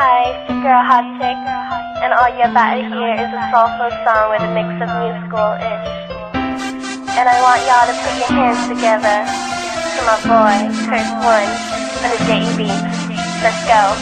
Hi, it's your girl Hot Chick, and all you're about to hear is a soulful song with a mix of musical-ish. And I want y'all to put your hands together to my boy, Curse One, on the J.E.B. Let's go.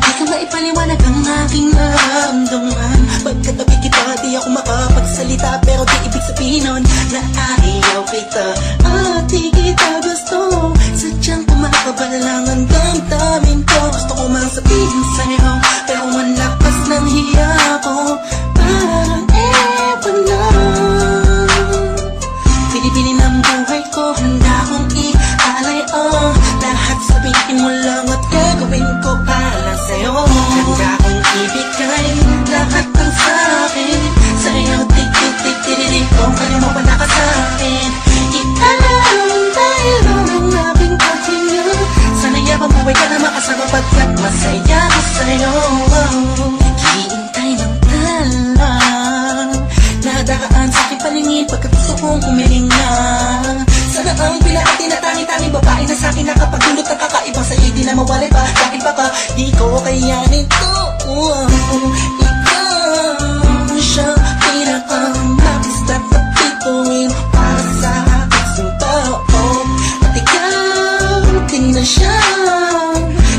Di ko maipaliwanag ang aking nararamdaman. Pagkatabi kita, di ako makapagsalita, pero di ibig sabihin nun na ayaw kita at di kita gusto. Sadyang kumakabala lang ang damdamin ko. Gusto ko mang sabihin sa'yo, pero ang lakas ng hiya ko. Parang ewan lang. Pinipili ng buhay ko, handa kong ialay ang lahat. Sabihin mo lang at gagawin ko para sa'yo. Handa kong ibigay lahat ng sa'kin sa'yo. Tik-tik-tik-tik-tik kung kaya mo pa naka sa'kin. Ialam dahil ang aking paghinga. Sana yabang buhay ka na makasama pagkat masaya ko sa'yo. Hihintay ng talang nadaraan sa aking paningin pagkat gusto kong umilinga. Sana ang pinaatin na tangi-tanging babae na sa'kin nakapagdulot ng kakaibang sa'yo di na mawalay pa. Dahil baka di ko kayanin to. Ikaw siya pinakamabis na pagpituin para sa aking tao. At ikaw din na siya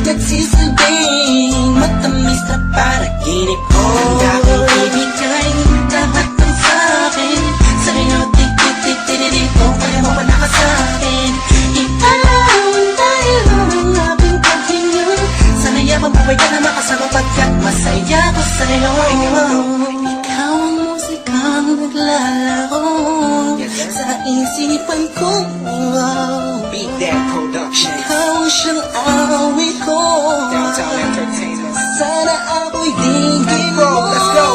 nagsisilbing matamis na panaginip ko. Handa kong ibigay lahat ng sa'kin sa'yo. Tik-tik-tik-tik kung kaya mo pa naka sa'kin. Ialam dahil ang aking paghinga. Sana yabang buhay ka na makasama pagkat masaya ko sa'yo. Ikaw ang musikang naglalaro sa isipan ko. Beat That Production, Ikaw siyang awit ko. Downtown Entertainment. Sana ako'y digin Bro, mo. let's go.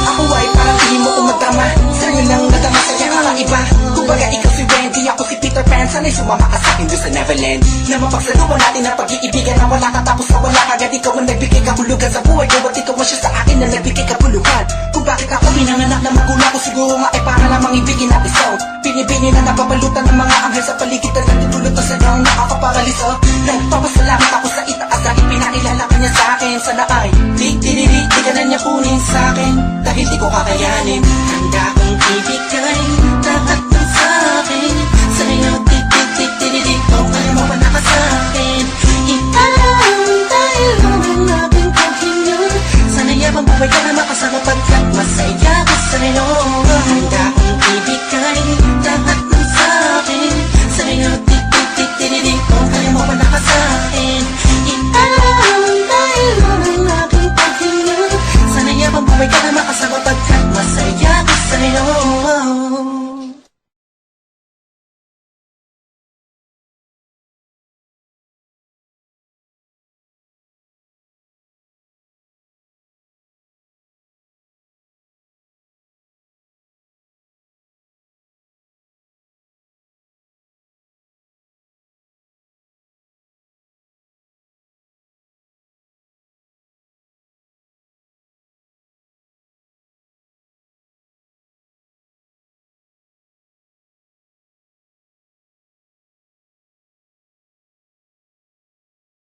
Ako ay parang hindi mo umatama. Sa'yo lang nadama sa'yo kakaiba. Kumbaga ikaw si Wendy, ako si Peter Pan. Sana'y sumama ka sa'kin doon sa Neverland. Na mapagsaluhan natin ang pag-iibigan na wala ka tapos na wala kagad. Ikaw ang nagbigay kahulugan sa buhay ko at ikaw ang siya sa akin na nagbigay kapuluhan. Kung bakit ako pinanganak na magulang ko, siguro nga ay para lamang ibigin na isaw. Binibini na napapalutan ng mga anghel sa paligid at nagtutulot na sa'yo ang nakakaparaliso. Nagpapasalamat ako sa itaas dahil pinakilala ka niya sa'kin. Sana ay di ka na niya kunin sa'kin dahil di ko kakayanin. Handa kong ibigay